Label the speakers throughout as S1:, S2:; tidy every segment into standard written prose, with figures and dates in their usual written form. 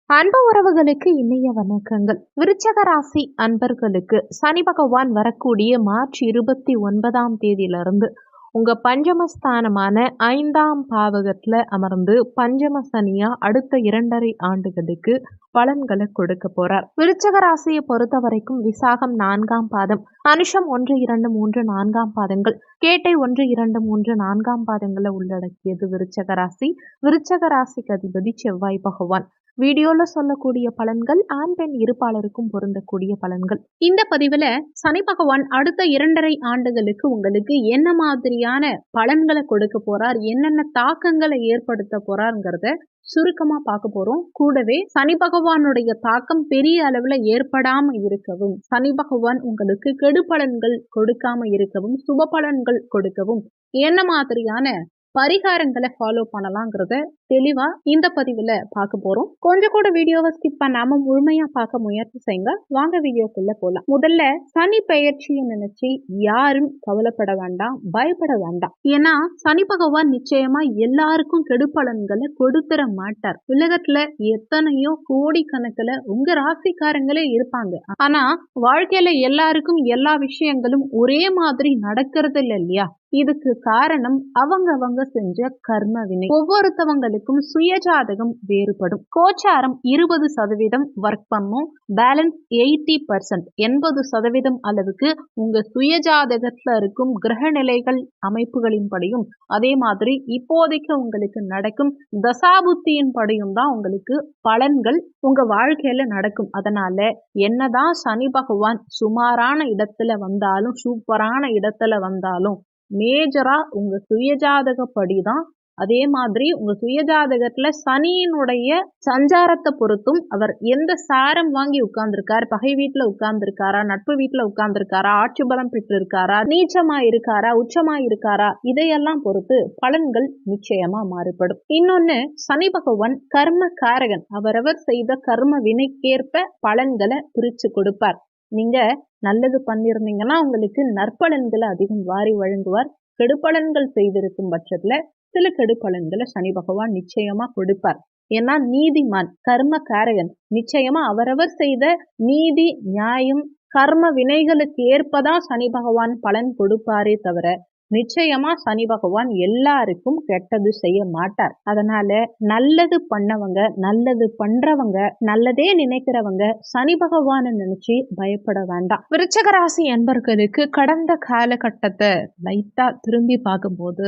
S1: அன்பு உறவுகளுக்கு இனிய வணக்கங்கள். விருச்சக ராசி அன்பர்களுக்கு சனி பகவான் வரக்கூடிய மார்ச் 29ஆம் தேதியிலிருந்து உங்க பஞ்சமஸ்தானமான 5ஆம் பாவகத்துல அமர்ந்து பஞ்சம சனியா அடுத்த 2.5 ஆண்டுகளுக்கு பலன்களை கொடுக்க போறார். விருச்சக ராசியை பொறுத்த வரைக்கும் விசாகம் 4ஆம் பாதம், அனுஷம் 1, 2, 3, 4ஆம் பாதங்கள், கேட்டை 1, 2, 3, 4ஆம் பாதங்களை உள்ளடக்கியது விருச்சக ராசி. விருச்சக ராசிக்கு அதிபதி செவ்வாய் பகவான். வீடியோல சொல்லக்கூடிய பலன்கள் ஆண் பெண் இருப்பாளருக்கும் பொருந்தக்கூடிய பலன்கள். இந்த பதிவுல சனி பகவான் அடுத்த 2.5 ஆண்டுகளுக்கு உங்களுக்கு என்ன மாதிரியான பலன்களை கொடுக்க போறார், என்னென்ன தாக்கங்களை ஏற்படுத்த போறாருங்கிறத சுருக்கமா பார்க்க போறோம். கூடவே சனி பகவானுடைய தாக்கம் பெரிய அளவுல ஏற்படாம இருக்கவும், சனி பகவான் உங்களுக்கு கெடு பலன்கள் கொடுக்காம இருக்கவும், சுப பலன்கள் கொடுக்கவும் என்ன மாதிரியான பரிகாரங்களை ஃபாலோ பண்ணலாங்கிறத தெளிவா இந்த பதிவுல பார்க்க போறோம். கொஞ்சம் கூட வீடியோவை ஸ்கிப் பண்ணாம முழுமையா பார்க்க முயற்சி செய்யுங்க. வாங்க வீடியோக்குள்ள போலாம். முதல்ல சனி பெயர்ச்சியை நினைச்சு யாரும் கவலைப்பட வேண்டாம், பயப்பட வேண்டாம். ஏன்னா சனி பகவான் நிச்சயமா எல்லாருக்கும் கெடு பலன்களை கொடுத்துட மாட்டார். உலகத்துல எத்தனையோ கோடி கணக்குல உங்க ராசிக்காரங்களே இருப்பாங்க. ஆனா வாழ்க்கையில எல்லாருக்கும் எல்லா விஷயங்களும் ஒரே மாதிரி நடக்கிறது இல்லை இல்லையா? இதுக்கு காரணம் அவங்க செஞ்ச கர்ம வினை. ஒவ்வொருத்தவங்களுக்கும் சுயஜாதகம் வேறுபடும். கோச்சாரம் 20% ஒர்க் பண்ணும், பேலன்ஸ் 80%, 80% அளவுக்கு உங்க சுயஜாதகத்துல இருக்கும் கிரக நிலைகள் அமைப்புகளின் படியும், அதே மாதிரி இப்போதைக்கு உங்களுக்கு நடக்கும் தசாபுத்தியின் படியும் தான் உங்களுக்கு பலன்கள் உங்க வாழ்க்கையில நடக்கும். அதனால என்னதான் சனி பகவான் சுமாரான இடத்துல வந்தாலும், சூப்பரான இடத்துல வந்தாலும் மேஜரா உங்க சுயஜாதகப்படி தான். அதே மாதிரி உங்க சுயஜாதகத்துல சனியினுடைய சஞ்சாரத்தை பொறுத்தும் அவர் எந்த சாரம் வாங்கி உட்கார்ந்துருக்காரு, பகை வீட்டுல உட்கார்ந்துருக்காரா, நட்பு வீட்டுல உட்கார்ந்துருக்காரா, ஆட்சி பலம் பெற்று இருக்காரா, நீச்சமா இருக்காரா, உச்சமா இருக்காரா, இதையெல்லாம் பொறுத்து பலன்கள் நிச்சயமா மாறுபடும். இன்னொன்னு, சனி பகவான் கர்ம காரகன். அவரவர் செய்த கர்ம வினைக்கேற்ப பலன்களை பிரிச்சு கொடுப்பார். நீங்க நல்லது பண்ணிருந்தீங்கன்னா உங்களுக்கு நற்பலன்களை அதிகம் வாரி வழங்குவார். கெடுபலன்கள் செய்திருக்கும் பட்சத்துல சில கெடுபலன்களை சனி பகவான் நிச்சயமா கொடுப்பார். ஏன்னா நீதிமான், கர்ம காரகன். நிச்சயமா அவரவர் செய்த நீதி, நியாயம், கர்ம வினைகளுக்கு ஏற்பதான் சனி பகவான் பலன் கொடுப்பாரே தவிர நிச்சயமா சனி பகவான் எல்லாருக்கும் கெட்டது செய்ய மாட்டார். அதனால நல்லது பண்ணவங்க, நல்லது பண்றவங்க, நல்லதே நினைக்கிறவங்க சனி பகவானை நினைச்சு பயப்பட வேண்டாம். விருச்சக ராசி என்பர்களுக்கு கடந்த காலகட்டத்தை லைட்டா திரும்பி பார்க்கும்போது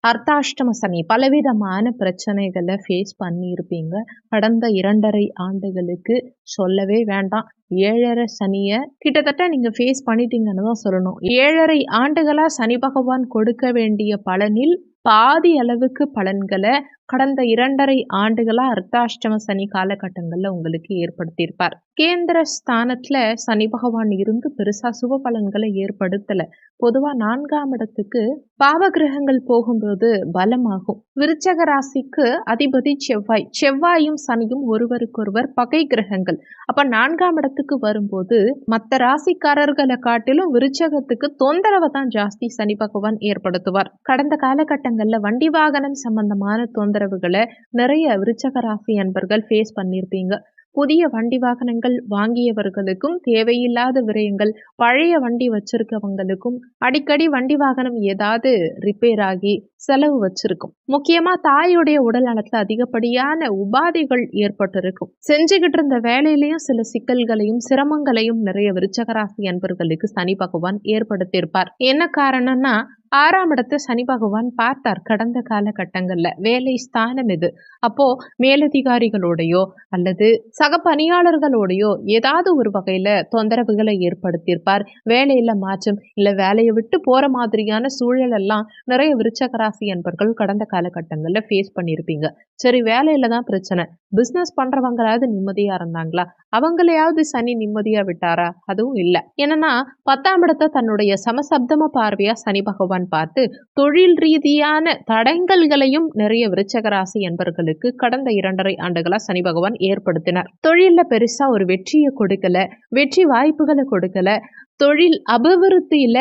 S1: அர்த்தாஷ்டம சனி பலவிதமான பிரச்சனைகளை ஃபேஸ் பண்ணியிருப்பீங்க. கடந்த 2.5 ஆண்டுகளுக்கு சொல்லவே வேண்டாம். 7.5 சனியை கிட்டத்தட்ட நீங்க ஃபேஸ் பண்ணிட்டீங்கன்னு தான் சொல்லணும். 7.5 ஆண்டுகளா சனி பகவான் கொடுக்க வேண்டிய பலனில் பாதி அளவுக்கு பலன்களை கடந்த 2.5 ஆண்டுகளா அர்த்தாஷ்டம சனி காலகட்டங்கள்ல உங்களுக்கு ஏற்படுத்தியிருப்பார். கேந்திர ஸ்தானத்துல சனி பகவான் இருந்து பெருசா சுப பலன்களை ஏற்படுத்தல. பொதுவா 4ஆம் இடத்துக்கு பாவ கிரகங்கள் போகும்போது பலமாகும். விருச்சக ராசிக்கு அதிபதி செவ்வாய். செவ்வாயும் சனியும் ஒருவருக்கொருவர் பகை கிரகங்கள். அப்ப 4ஆம் இடத்துக்கு வரும்போது மற்ற ராசிக்காரர்களை காட்டிலும் விருச்சகத்துக்கு தொந்தரவை தான் ஜாஸ்தி சனி பகவான் ஏற்படுத்துவார். கடந்த காலகட்டங்கள்ல வண்டி வாகனம் சம்பந்தமான தொந்தரவுகளை நிறைய விருச்சக ராசி அன்பர்கள் ஃபேஸ் பண்ணியிருப்பீங்க. புதிய வண்டி வாகனங்கள் வாங்கியவர்களுக்கும் தேவையில்லாத விரயங்கள், பழைய வண்டி வச்சிருக்கவங்களுக்கும் அடிக்கடி வண்டி வாகனம் ஏதாவது ரிப்பேர் ஆகி செலவு வச்சிருக்கும். முக்கியமா தாயுடைய உடல் நலத்துல அதிகப்படியான உபாதைகள் ஏற்பட்டிருக்கும். செஞ்சுக்கிட்டு இருந்த வேலையிலையும் சில சிக்கல்களையும் சிரமங்களையும் நிறைய விருச்சக ராசி அன்பர்களுக்கு சனி பகவான் ஏற்படுத்தியிருப்பார். என்ன காரணம்னா 6ஆம் இடத்தை சனி பகவான் பார்த்தார். கடந்த காலகட்டங்கள்ல வேலை ஸ்தானம் இது. அப்போ மேலதிகாரிகளோடையோ அல்லது சக பணியாளர்களோடையோ ஏதாவது ஒரு வகையில தொந்தரவுகளை ஏற்படுத்தியிருப்பார். வேலையில மாற்றம் இல்ல வேலையை விட்டு போற மாதிரியான சூழல் எல்லாம் நிறைய விருச்சக ராசி அன்பர்கள் கடந்த காலகட்டங்கள்ல ஃபேஸ் பண்ணியிருப்பீங்க. சரி, வேலையில தான் பிரச்சனை, பிசினஸ் பண்றவங்களாவது நிம்மதியா இருந்தாங்களா? அவங்களையாவது சனி நிம்மதியா விட்டாரா? அதுவும் இல்லை. என்னன்னா 10ஆம் இடத்தை தன்னுடைய சமசப்தம பார்வையா சனி பகவான் பகவான் பார்த்து தொழில் ரீதியான தடங்கல்களையும் நிறைய விருச்சக ராசி என்பர்களுக்கு கடந்த 2.5 ஆண்டுகளா சனி பகவான் ஏற்படுத்தினார். தொழில்ல பெருசா ஒரு வெற்றியை கொடுக்கல, வெற்றி வாய்ப்புகளை கொடுக்கல, தொழில் அபிவிருத்தியில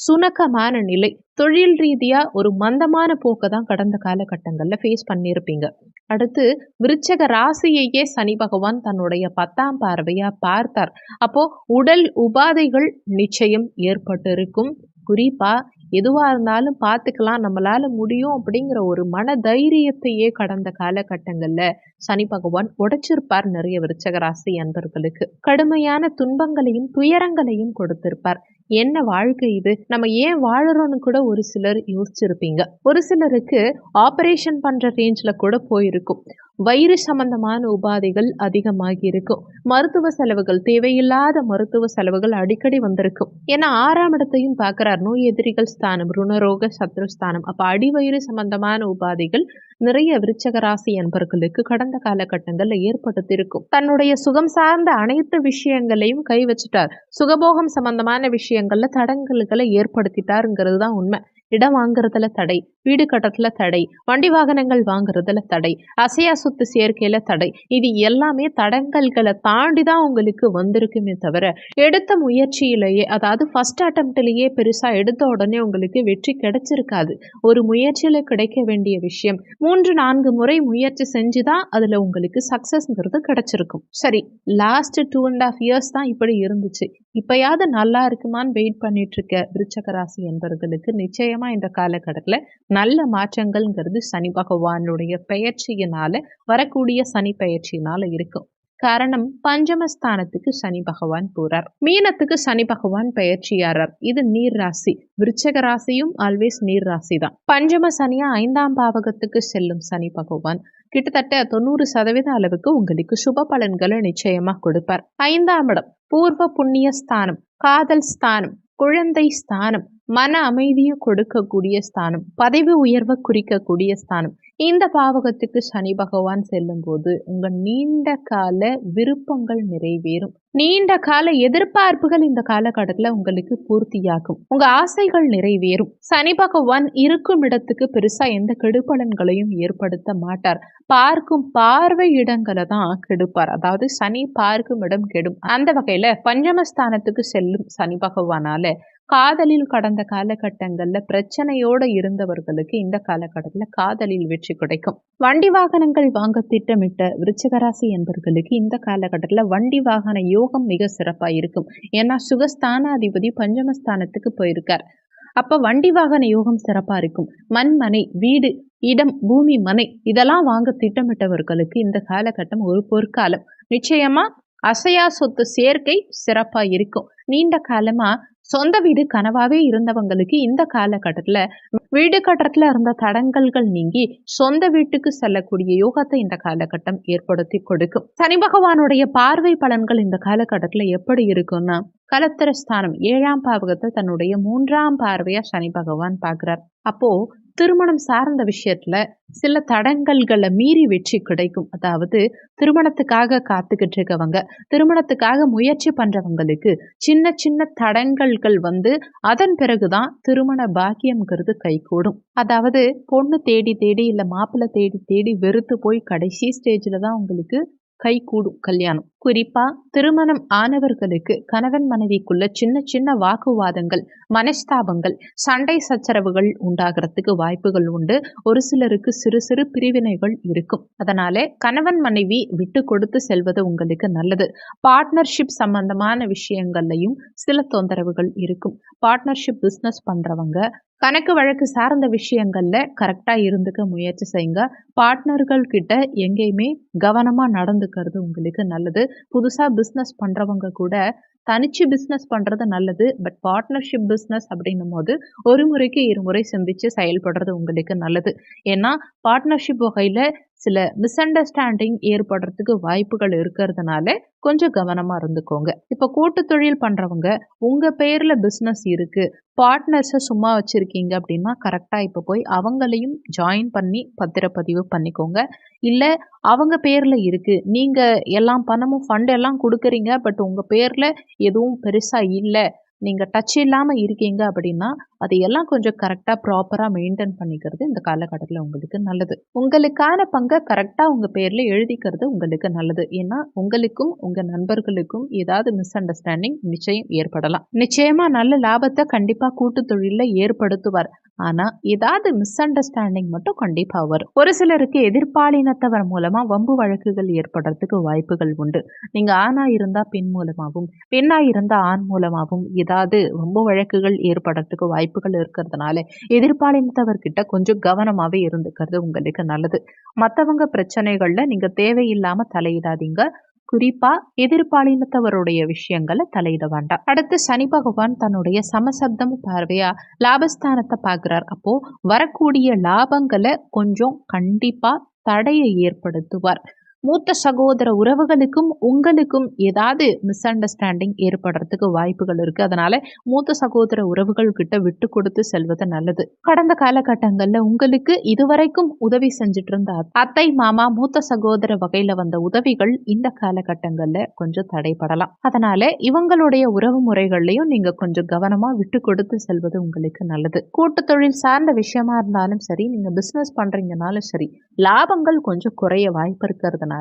S1: சுணக்கமான நிலை, தொழில் ரீதியா ஒரு மந்தமான போக்கை தான் கடந்த காலகட்டங்கள்ல ஃபேஸ் பண்ணியிருப்பீங்க. அடுத்து விருச்சக ராசியையே சனி பகவான் தன்னுடைய 10ஆம் பார்வையா பார்த்தார். அப்போ உடல் உபாதைகள் நிச்சயம் ஏற்பட்டு இருக்கும். குறிப்பா எதுவா இருந்தாலும் பார்த்துக்கலாம், நம்மளால முடியும் அப்படிங்கிற ஒரு மன தைரியத்தையே கடந்த காலகட்டங்கள்ல சனி பகவான் உடைச்சிருப்பார் நிறைய விருச்சக ராசி அன்பர்களுக்கு. கடுமையான துன்பங்களையும் துயரங்களையும் கொடுத்திருப்பார். என்ன வாழ்க்கை இது, நம்ம ஏன் வாழறோம்னு கூட ஒரு சிலர் யோசிச்சிருப்பீங்க. ஒரு சிலருக்கு ஆபரேஷன் பண்ற ரேஞ்ச்ல கூட போயிருக்கும். வயிறு சம்பந்தமான உபாதைகள் அதிகமாகி இருக்கும். மருத்துவ செலவுகள், தேவையில்லாத மருத்துவ செலவுகள் அடிக்கடி வந்திருக்கும். ஏன்னா 6ஆம் இடத்தையும் பார்க்கிறார், நோய் எதிரிகள் ஸ்தானம், ருணரோக சத்ருஸ்தானம். அப்ப அடிவயிறு சம்பந்தமான உபாதைகள் நிறைய விருச்சக ராசி என்பர்களுக்கு கடந்த காலகட்டங்கள்ல ஏற்படுத்தியிருக்கும். தன்னுடைய சுகம் சார்ந்த அனைத்து விஷயங்களையும் கை வச்சுட்டார். சுகபோகம் சம்பந்தமான விஷயங்கள்ல தடங்கல்களை ஏற்படுத்திட்டாருங்கிறது தான் உண்மை. இடம் வாங்குறதுல தடை, வீடு கட்டத்துல தடை, வண்டி வாகனங்கள் வாங்குறதுல தடை, அசையா சொத்து சேர்க்கையில தடை, இது எல்லாமே தடங்கல்களை தாண்டி தான் உங்களுக்கு வந்திருக்குமே தவிர எடுத்த முயற்சியிலேயே, அதாவது ஃபர்ஸ்ட் அட்டம்ப்ட்லேயே பெருசா எடுத்த உடனே உங்களுக்கு வெற்றி கிடைச்சிருக்காது. ஒரு முயற்சியில கிடைக்க வேண்டிய விஷயம் 3-4 முறை முயற்சி செஞ்சுதான் அதுல உங்களுக்கு சக்சஸ்ங்கிறது கிடைச்சிருக்கும். சரி, லாஸ்ட் 2.5 இயர்ஸ் தான் இப்படி இருந்துச்சு. இப்பயாவது நல்லா இருக்குமான்னு வெயிட் பண்ணிட்டு இருக்க விருச்சக ராசி என்பவர்களுக்கு நிச்சயமா இந்த காலகட்டத்துல நல்ல மாற்றங்கள்ங்கிறது சனி பகவானுடைய பெயர்ச்சியினால, வரக்கூடிய சனி பெயர்ச்சியினால இருக்கும். காரணம், பஞ்சமஸ்தானத்துக்கு சனி பகவான் போறார், மீனத்துக்கு சனி பகவான் பெயர்ச்சியாரார். இது நீர் ராசி. விருச்சக ராசியும் ஆல்வேஸ் நீர் ராசி தான். பஞ்சம சனியா 5ஆம் பாவகத்துக்கு செல்லும் சனி பகவான் கிட்டத்தட்ட 90% அளவுக்கு உங்களுக்கு சுப பலன்களை நிச்சயமா கொடுப்பார். 5ஆம் இடம் பூர்வ புண்ணிய ஸ்தானம், காதல் ஸ்தானம், குழந்தை ஸ்தானம், மன அமைதியை கொடுக்கக்கூடிய ஸ்தானம், பதவி உயர்வை குறிக்கக்கூடிய ஸ்தானம். இந்த பாவகத்துக்கு சனி பகவான் செல்லும் போது உங்க நீண்ட கால விருப்பங்கள் நிறைவேறும். நீண்ட கால எதிர்பார்ப்புகள் இந்த காலகட்டத்துல உங்களுக்கு பூர்த்தியாகும். உங்க ஆசைகள் நிறைவேறும். சனி பகவான் இருக்கும் இடத்துக்கு பெருசா எந்த கெடுபலன்களையும் ஏற்படுத்த மாட்டார். பார்க்கும் பார்வை இடங்களை தான் கெடுப்பார். அதாவது சனி பார்க்கும் இடம் கெடும். அந்த வகையில பஞ்சமஸ்தானத்துக்கு செல்லும் சனி பகவானால காதலில் கடந்த காலகட்டங்கள்ல பிரச்சனையோட இருந்தவர்களுக்கு இந்த காலகட்டத்துல காதலில் வெற்றி கிடைக்கும். வண்டி வாகனங்கள் வாங்க திட்டமிட்ட விருச்சிக ராசி என்பவர்களுக்கு இந்த காலகட்டத்துல வண்டி வாகன யோகம் மிக சிறப்பா இருக்கும். ஏன்னா சுகஸ்தானாதிபதி பஞ்சமஸ்தானத்துக்கு போயிருக்கார். அப்ப வண்டி வாகன யோகம் சிறப்பா இருக்கும். மண், மனை, வீடு, இடம், பூமி, மனை இதெல்லாம் வாங்க திட்டமிட்டவர்களுக்கு இந்த காலகட்டம் ஒரு பொற்காலம். நிச்சயமா அசையா சொத்து சேர்க்கை சிறப்பா இருக்கும். நீண்ட காலமா சொந்த வீடு கனவாவே இருந்தவங்களுக்கு இந்த காலகட்டத்துல வீடு கட்டத்துல இருந்த தடங்கல்கள் நீங்கி சொந்த வீட்டுக்கு செல்லக்கூடிய யோகத்தை இந்த காலகட்டம் ஏற்படுத்தி கொடுக்கும். சனி பகவானுடைய பார்வை பலன்கள் இந்த காலகட்டத்துல எப்படி இருக்கும்னா, கலத்திர ஸ்தானம் 7ஆம் பாவகத்தை தன்னுடைய 3ஆம் பார்வையா சனி பகவான் பார்க்கிறார். அப்போ திருமணம் சார்ந்த விஷயத்துல சில தடங்கல்களை மீறி வெற்றி கிடைக்கும். அதாவது திருமணத்துக்காக காத்துக்கிட்டு இருக்கவங்க, திருமணத்துக்காக முயற்சி பண்றவங்களுக்கு சின்ன சின்ன தடங்கல்கள் வந்து அதன் பிறகுதான் திருமண பாக்கியம்ங்கிறது கைகூடும். அதாவது பொண்ணு தேடி தேடி இல்ல மாப்பிள்ளை தேடி தேடி வெறுத்து போய் கடைசி ஸ்டேஜ்ல தான் உங்களுக்கு கை கூடும் கல்யாணம். குறிப்பா திருமணம் ஆனவர்களுக்கு கணவன் மனைவிக்குள்ள சின்ன சின்ன வாக்குவாதங்கள், மனஸ்தாபங்கள், சண்டை சச்சரவுகள் உண்டாகிறதுக்கு வாய்ப்புகள் உண்டு. ஒரு சிலருக்கு சிறு சிறு பிரிவினைகள் இருக்கும். அதனால கணவன் மனைவி விட்டு கொடுத்து செல்வது உங்களுக்கு நல்லது. பார்ட்னர்ஷிப் சம்பந்தமான விஷயங்கள்லையும் சில தொந்தரவுகள் இருக்கும். பார்ட்னர்ஷிப் பிஸ்னஸ் பண்றவங்க கணக்கு வழக்கு சார்ந்த விஷயங்கள்ல கரெக்டா இருந்துக்க முயற்சி செய்யுங்க. பார்ட்னர்கள் கிட்ட எங்கேயுமே கவனமா நடந்துக்கிறது உங்களுக்கு நல்லது. புதுசா பிஸ்னஸ் பண்றவங்க கூட தனிச்சு பிஸ்னஸ் பண்றது நல்லது. பட் பார்ட்னர்ஷிப் பிஸ்னஸ் அப்படின்னும் போது ஒரு முறைக்கு 2 முறை சிந்திச்சு செயல்படுறது உங்களுக்கு நல்லது. ஏன்னா பார்ட்னர்ஷிப் வகையில சில மிஸ் அண்டர்ஸ்டாண்டிங் ஏற்படுறதுக்கு வாய்ப்புகள் இருக்கிறதுனால கொஞ்சம் கவனமா இருந்துக்கோங்க. இப்ப கூட்டு தொழில் பண்றவங்க உங்க பேர்ல பிசினஸ் இருக்கு, பார்ட்னர்ஸை சும்மா வச்சிருக்கீங்க அப்படின்னா கரெக்டா இப்ப போய் அவங்களையும் ஜாயின் பண்ணி பத்திரப்பதிவு பண்ணிக்கோங்க. இல்ல அவங்க பேர்ல இருக்கு, நீங்க எல்லாம் பணமும் ஃபண்ட் எல்லாம் கொடுக்குறீங்க, பட் உங்க பேர்ல எதுவும் பெருசா இல்லை, நீங்க டச் இல்லாம இருக்கீங்க அப்படின்னா அதையெல்லாம் கொஞ்சம் கரெக்டாக ப்ராப்பராக மெயின்டைன் பண்ணிக்கிறது இந்த காலகட்டத்தில் உங்களுக்கு நல்லது. உங்களுக்கான பங்கை கரெக்டாக உங்கள் பேரில் எழுதிக்கிறது உங்களுக்கு நல்லது. ஏன்னா உங்களுக்கும் உங்கள் நண்பர்களுக்கும் ஏதாவது மிஸ் அண்டர்ஸ்டாண்டிங் நிச்சயம் ஏற்படலாம். நிச்சயமாக நல்ல லாபத்தை கண்டிப்பாக கூட்டு தொழிலில் ஏற்படுத்துவார். ஆனால் ஏதாவது மிஸ் அண்டர்ஸ்டாண்டிங் மட்டும் கண்டிப்பாக வரும். ஒரு சிலருக்கு எதிர்பாலினத்தவர் மூலமாக வம்பு வழக்குகள் ஏற்படுறதுக்கு வாய்ப்புகள் உண்டு. நீங்கள் ஆணாக இருந்தால் பெண் மூலமாகவும் பெண்ணாக இருந்தால் ஆண் மூலமாகவும் ஏதாவது வம்பு வழக்குகள் ஏற்படுறதுக்கு வாய்ப்புகள் இருக்கிறதுனால எதிர்பாலினத்தவர்கிட்ட கொஞ்சம் கவனமாகவே இருந்துக்கிறது உங்களுக்கு நல்லது. மற்றவங்க பிரச்சனைகளில் நீங்கள் தேவையில்லாமல் தலையிடாதீங்க. குறிப்பா எதிர்பாலினத்தவருடைய விஷயங்களை தலையிட வேண்டாம். அடுத்து சனி பகவான் தன்னுடைய சமசப்தம் பார்வையா லாபஸ்தானத்தை பார்க்கிறார். அப்போ வரக்கூடிய லாபங்களை கொஞ்சம் கண்டிப்பா தடையை ஏற்படுத்துவார். மூத்த சகோதர உறவுகளுக்கும் உங்களுக்கும் ஏதாவது மிஸ் அண்டர்ஸ்டாண்டிங் ஏற்படுறதுக்கு வாய்ப்புகள் இருக்கு. அதனால மூத்த சகோதர உறவுகள் கிட்ட விட்டு கொடுத்து செல்வது நல்லது. கடந்த காலகட்டங்கள்ல உங்களுக்கு இதுவரைக்கும் உதவி செஞ்சுட்டு இருந்த அத்தை மாமா மூத்த சகோதர வகையில வந்த உதவிகள் இந்த காலகட்டங்கள்ல கொஞ்சம் தடைபடலாம். அதனால இவங்களுடைய உறவு முறைகள்லையும் நீங்க கொஞ்சம் கவனமா விட்டு கொடுத்து செல்வது உங்களுக்கு நல்லது. கூட்டு தொழில் சார்ந்த விஷயமா இருந்தாலும் சரி, நீங்க பிசினஸ் பண்றீங்கனாலும் சரி, லாபங்கள் கொஞ்சம் குறைய வாய்ப்பு இருக்கிறதுனால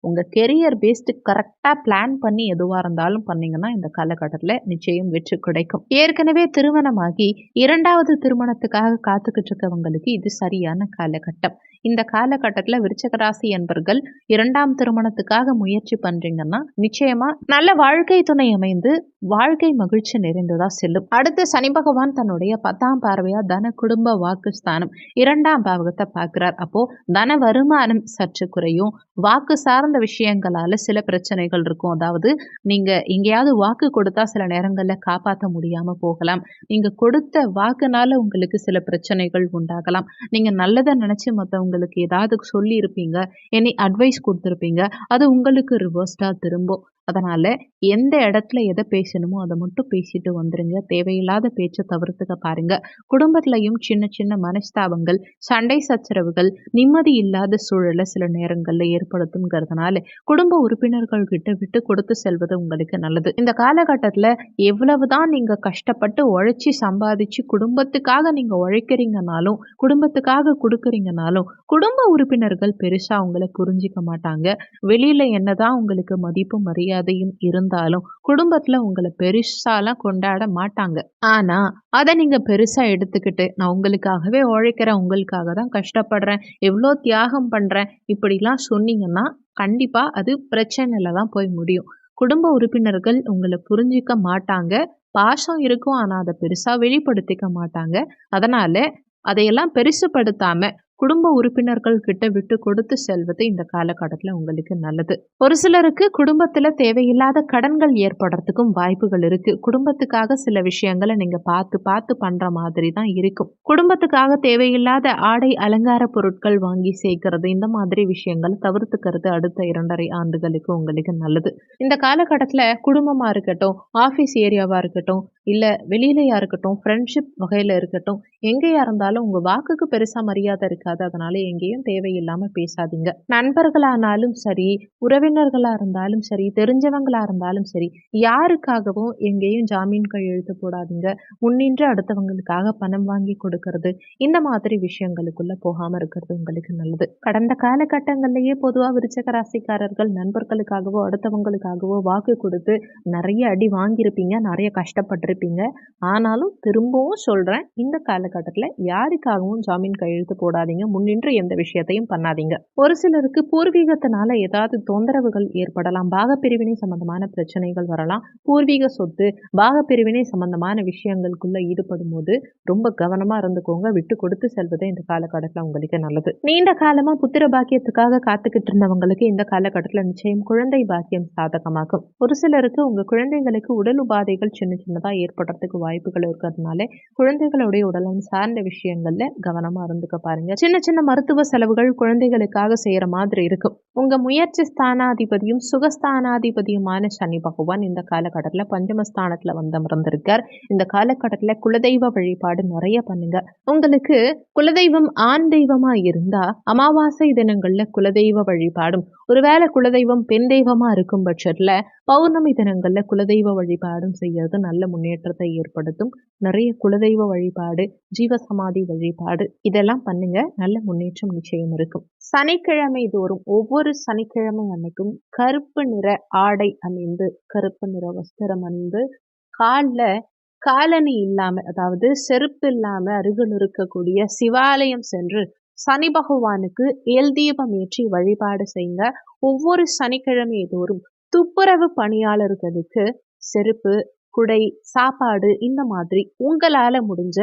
S1: உங்கள் கெரியர் பேஸ்டு கரெக்டாக பிளான் பண்ணி எதுவாக இருந்தாலும் பண்ணிங்கன்னா இந்த காலகட்டத்தில் நிச்சயம் வெற்றி கிடைக்கும். ஏற்கனவே திருமணமாகி இரண்டாவது திருமணத்துக்காக காத்துக்கிட்டு இருக்கவங்களுக்கு இது சரியான காலகட்டம். இந்த காலகட்டத்தில் விருச்சிக ராசி என்பர்கள் இரண்டாம் திருமணத்துக்காக முயற்சி பண்ணுறீங்கன்னா நிச்சயமாக நல்ல வாழ்க்கை துணை அமைந்து வாழ்க்கை மகிழ்ச்சி நிறைந்ததா செல்லும். அடுத்து சனி பகவான் தன்னுடைய 10ஆம் பார்வையா தன குடும்ப வாக்கு ஸ்தானம் 2ஆம் பாவகத்தை பார்க்கிறார். அப்போ தன வருமானம் சற்று குறையும். வாக்கு சார்ந்த விஷயங்களால சில பிரச்சனைகள் இருக்கும். அதாவது நீங்க எங்கேயாவது வாக்கு கொடுத்தா சில நேரங்களில் காப்பாற்ற முடியாம போகலாம். நீங்க கொடுத்த வாக்குனால உங்களுக்கு சில பிரச்சனைகள் உண்டாகலாம். நீங்க நல்லதை நினைச்சு மற்றவங்களுக்கு ஏதாவது சொல்லி இருப்பீங்க, எனி அட்வைஸ் கொடுத்துருப்பீங்க, அது உங்களுக்கு ரிவர்ஸ்டா திரும்பும். அதனால எந்த இடத்துல எதை பேசணுமோ அதை மட்டும் பேசிட்டு வந்துருங்க. தேவையில்லாத பேச்சை தவிர்த்துக்க பாருங்க. குடும்பத்திலையும் சின்ன சின்ன மனஸ்தாபங்கள், சண்டை சச்சரவுகள், நிம்மதி இல்லாத சூழலை சில நேரங்களில் ஏற்படுத்துங்கிறதுனால குடும்ப உறுப்பினர்கள் கிட்ட விட்டு கொடுத்து செல்வது உங்களுக்கு நல்லது. இந்த காலகட்டத்தில் எவ்வளவுதான் நீங்க கஷ்டப்பட்டு உழைச்சி சம்பாதிச்சு குடும்பத்துக்காக நீங்க உழைக்கிறீங்கனாலும் குடும்பத்துக்காக கொடுக்குறீங்கனாலும் குடும்ப உறுப்பினர்கள் பெருசா உங்களை புரிஞ்சிக்க மாட்டாங்க. வெளியில என்னதான் உங்களுக்கு மதிப்பு மரியாதையும் இருந்தாலும் குடும்பத்துல உங்களை பெருசாலாம் கொண்டாட மாட்டாங்க. ஆனா அதை நீங்க பெருசா எடுத்துக்கிட்டு நான் உங்களுக்காகவே உழைக்கிறேன், உங்களுக்காக தான் கஷ்டப்படுறேன், எவ்வளோ தியாகம் பண்றேன் இப்படிலாம் சொன்னீங்கன்னா கண்டிப்பா அது பிரச்சனையில தான் போய் முடியும். குடும்ப உறுப்பினர்கள் உங்களை புரிஞ்சிக்க மாட்டாங்க. பாசம் இருக்கும், ஆனா அதை பெருசா வெளிப்படுத்திக்க மாட்டாங்க. அதனால அதையெல்லாம் பெருசுப்படுத்தாம குடும்ப உறுப்பினர்கள் கிட்ட விட்டு கொடுத்து செல்வது இந்த காலகட்டத்தில் உங்களுக்கு நல்லது. ஒரு சிலருக்கு குடும்பத்துல தேவையில்லாத கடன்கள் ஏற்படுறதுக்கும் வாய்ப்புகள் இருக்கு. குடும்பத்துக்காக சில விஷயங்களை நீங்க பார்த்து பார்த்து பண்ற மாதிரி தான் இருக்கும். குடும்பத்துக்காக தேவையில்லாத ஆடை அலங்கார பொருட்கள் வாங்கி சேர்க்கிறது, இந்த மாதிரி விஷயங்கள் தவிர்த்துக்கிறது அடுத்த 2.5 ஆண்டுகளுக்கு உங்களுக்கு நல்லது. இந்த காலகட்டத்தில் குடும்பமா இருக்கட்டும், ஆஃபீஸ் ஏரியாவா இருக்கட்டும், இல்லை வெளியிலையா இருக்கட்டும், ஃப்ரெண்ட்ஷிப் வகையில் இருக்கட்டும், எங்கேயா இருந்தாலும் உங்கள் வாக்குக்கு பெருசாக மரியாதை இருக்காது. அதனால எங்கேயும் தேவையில்லாமல் பேசாதீங்க. நண்பர்களானாலும் சரி, உறவினர்களாக இருந்தாலும் சரி, தெரிஞ்சவங்களாக இருந்தாலும் சரி, யாருக்காகவும் எங்கேயும் ஜாமீன் கையெழுத்து போடாதீங்க. முன்னின்று அடுத்தவங்களுக்காக பணம் வாங்கி கொடுக்கறது, இந்த மாதிரி விஷயங்களுக்குள்ள போகாமல் இருக்கிறது உங்களுக்கு நல்லது. கடந்த காலகட்டங்கள்லேயே பொதுவாக விருச்சிக ராசிக்காரர்கள் நண்பர்களுக்காகவோ அடுத்தவங்களுக்காகவோ வாக்கு கொடுத்து நிறைய அடி வாங்கியிருப்பீங்க, நிறைய கஷ்டப்பட்டிருப்பீங்க. ஆனாலும் திரும்பவும் சொல்றேன், இந்த காலகட்டத்தில் யாருக்காகவும் ஜாமீன் கையெழுத்து போடாதீங்க. முன்னின்று எந்த விஷயத்தையும் பண்ணாதீங்க. ஒரு சிலருக்கு பூர்வீகத்தினால ஏதாவது தொந்தரவுகள் ஏற்படலாம். பாகப்பிரிவினை சம்பந்தமான பிரச்சனைகள் வரலாம். பூர்வீக சொத்து, பாகப்பிரிவினை சம்பந்தமான விஷயங்களுக்குள்ள ஈடுபடும் போது ரொம்ப கவனமா இருந்துக்கோங்க. விட்டு கொடுத்து செல்வது இந்த காலகட்டத்தில் உங்களுக்கு நல்லது. நீண்ட காலமா புத்திர பாக்கியத்துக்காக காத்துக்கிட்டு இருந்தவங்களுக்கு இந்த காலகட்டத்தில் நிச்சயம் குழந்தை பாக்கியம் சாதகமாகும். ஒரு சிலருக்கு உங்க குழந்தைங்களுக்கு உடல் உபாதைகள் சின்ன சின்னதா ஏற்படுறதுக்கு வாய்ப்புகள் இருக்கிறதுனால குழந்தைகளுடைய உடலம் சார்ந்த விஷயங்கள்ல கவனமா இருந்துக்க பாருங்க. சின்ன சின்ன மருத்துவ செலவுகள் குழந்தைகளுக்காக செய்யற மாதிரி இருக்கும். உங்க முயற்சி ஸ்தானாதிபதியும் சுகஸ்தானாதிபதியுமான சனி பகவான் இந்த காலகட்டத்தில் பஞ்சமஸ்தானத்துல வந்து அமர்ந்திருக்கார். இந்த காலகட்டத்தில் குலதெய்வ வழிபாடு நிறைய பண்ணுங்க. உங்களுக்கு குலதெய்வம் ஆண் தெய்வமா இருந்தா அமாவாசை தினங்கள்ல குலதெய்வ வழிபாடும், ஒருவேளை குலதெய்வம் பெண் தெய்வமா இருக்கும் பட்சத்துல பௌர்ணமி தினங்கள்ல குலதெய்வ வழிபாடும் செய்யறது நல்ல முன்னேற்றம் முன்னேற்றத்தை ஏற்படுத்தும். நிறைய குலதெய்வ வழிபாடு, ஜீவசமாதி வழிபாடு இதெல்லாம் பண்ணுங்க. நல்ல முன்னேற்றம் நிச்சயம் இருக்கும். சனிக்கிழமை தோறும் ஒவ்வொரு சனிக்கிழமை அன்னைக்கும் கருப்பு நிற ஆடை அணிந்து, கருப்பு நிற வஸ்திரம் அணிந்து, காலணி இல்லாம, அதாவது செருப்பு இல்லாம அருகில் இருக்கக்கூடிய சிவாலயம் சென்று சனி பகவானுக்கு எல் தீபம் ஏற்றி வழிபாடு செய்யுங்க. ஒவ்வொரு சனிக்கிழமை தோறும் துப்புரவு பணியாளர்களுக்கு செருப்பு, குடை, சாப்பாடு இந்த மாதிரி உங்களால முடிஞ்ச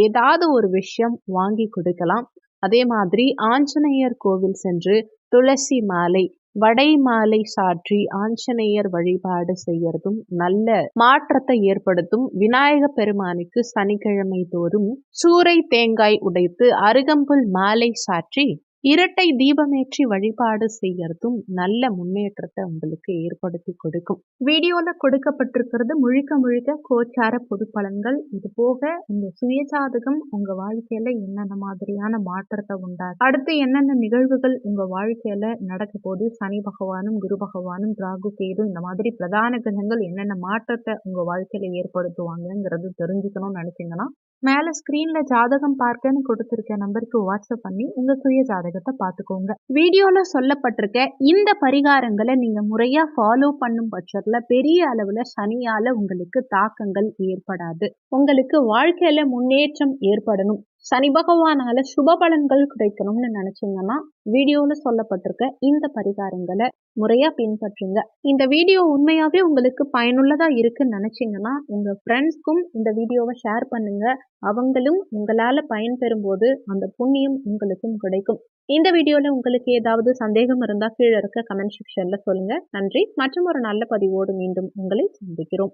S1: ஏதாவது ஒரு விஷயம் வாங்கி கொடுக்கலாம். அதே மாதிரி ஆஞ்சநேயர் கோவில் சென்று துளசி மாலை, வடை மாலை சாற்றி ஆஞ்சநேயர் வழிபாடு செய்யறதும் நல்ல மாற்றத்தை ஏற்படுத்தும். விநாயக பெருமானுக்கு சனிக்கிழமை தோறும் சூறை தேங்காய் உடைத்து அருகம்புல் மாலை சாற்றி இரட்டை தீபமேற்றி வழிபாடு செய்யறதும் நல்ல முன்னேற்றத்தை உங்களுக்கு ஏற்படுத்தி கொடுக்கும். வீடியோல கொடுக்கப்பட்டிருக்கிறது முழுக்க கோச்சார பொது பலன்கள். இது போக இந்த சுயஜாதகம் உங்க வாழ்க்கையில என்னென்ன மாதிரியான மாற்றத்தை உண்டாகும், அடுத்து என்னென்ன நிகழ்வுகள் உங்க வாழ்க்கையில நடக்க போது, சனி பகவானும் குரு பகவானும் ராகு கேது இந்த மாதிரி பிரதான கிரகங்கள் என்னென்ன மாற்றத்தை உங்க வாழ்க்கையில ஏற்படுத்துவாங்கிறது தெரிஞ்சுக்கணும்னு நினைச்சீங்கன்னா மேல ஸ்கிரீன்ல ஜாதகம் பார்க்கன்னு கொடுத்திருக்க நம்பருக்கு வாட்ஸ்அப் பண்ணி உங்க சுய ஜாதகத்தை பார்த்துக்கோங்க. வீடியோல சொல்லப்பட்டிருக்க இந்த பரிகாரங்களை நீங்க முறையா ஃபாலோ பண்ணும் பட்சத்துல பெரிய அளவுல சனியால உங்களுக்கு தாக்கங்கள் ஏற்படாது. உங்களுக்கு வாழ்க்கையில முன்னேற்றம் ஏற்படணும், சனி பகவானால சுப பலன்கள் கிடைக்கணும்னு நினைச்சீங்கன்னா வீடியோல சொல்லப்பட்டிருக்க இந்த பரிகாரங்களை முறையா பின்பற்றுங்க. இந்த வீடியோ உண்மையாவே உங்களுக்கு பயனுள்ளதா இருக்குன்னு நினைச்சீங்கன்னா உங்க ஃப்ரெண்ட்ஸ்க்கும் இந்த வீடியோவை ஷேர் பண்ணுங்க. அவங்களும் உங்களால பயன்பெறும் போது அந்த புண்ணியம் உங்களுக்கும் கிடைக்கும். இந்த வீடியோல உங்களுக்கு ஏதாவது சந்தேகம் இருந்தா கீழே இருக்க கமெண்ட் செக்ஷன்ல சொல்லுங்க. நன்றி. மற்றும் ஒரு நல்ல பதிவோடு மீண்டும் உங்களை சந்திக்கிறோம்.